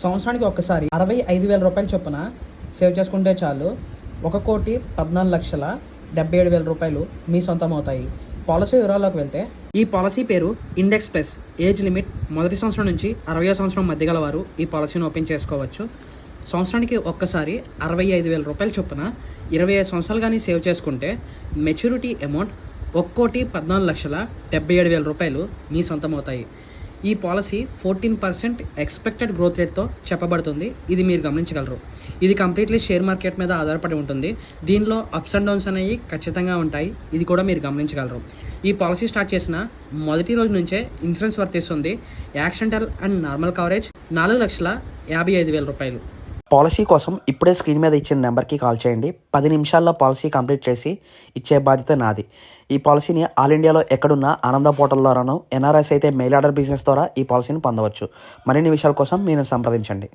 సంవత్సరానికి ఒక్కసారి 65,000 రూపాయల చొప్పున సేవ్ చేసుకుంటే చాలు 1,14,77,000 రూపాయలు మీ సొంతం అవుతాయి. పాలసీ వివరాల్లోకి వెళ్తే, ఈ పాలసీ పేరు ఇండెక్స్ ప్లస్. ఏజ్ లిమిట్ మొదటి సంవత్సరం నుంచి 60వ సంవత్సరం మధ్య గల వారు ఈ పాలసీని ఓపెన్ చేసుకోవచ్చు. సంవత్సరానికి ఒక్కసారి 65,000 రూపాయల చొప్పున 25 సంవత్సరాలు కానీ సేవ్ చేసుకుంటే మెచ్యూరిటీ అమౌంట్ 1,14,77,000 రూపాయలు మీ సొంతం అవుతాయి. ఈ పాలసీ 14% ఎక్స్పెక్టెడ్ గ్రోత్ రేట్తో చెప్పబడుతుంది. ఇది మీరు గమనించగలరు. ఇది కంప్లీట్లీ షేర్ మార్కెట్ మీద ఆధారపడి ఉంటుంది. దీనిలో అప్స్ అండ్ డౌన్స్ అనేవి ఖచ్చితంగా ఉంటాయి. ఇది కూడా మీరు గమనించగలరు. ఈ పాలసీ స్టార్ట్ చేసిన మొదటి రోజు నుంచే ఇన్సూరెన్స్ వర్తిస్తుంది. యాక్సిడెంటల్ అండ్ నార్మల్ కవరేజ్ 4,55,000 రూపాయలు. పాలసీ కోసం ఇప్పుడే స్క్రీన్ మీద ఇచ్చిన నెంబర్కి కాల్ చేయండి. 10 నిమిషాల్లో పాలసీ కంప్లీట్ చేసి ఇచ్చే బాధ్యత నాది. ఈ పాలసీని ఆల్ ఇండియాలో ఎక్కడున్నా ఆనంద పోర్టల్ ద్వారాను, ఎన్ఆర్ఎస్ అయితే మెయిల్ ఆర్డర్ బిజినెస్ ద్వారా ఈ పాలసీని పొందవచ్చు. మరిన్ని విషయాల కోసం మీరు సంప్రదించండి.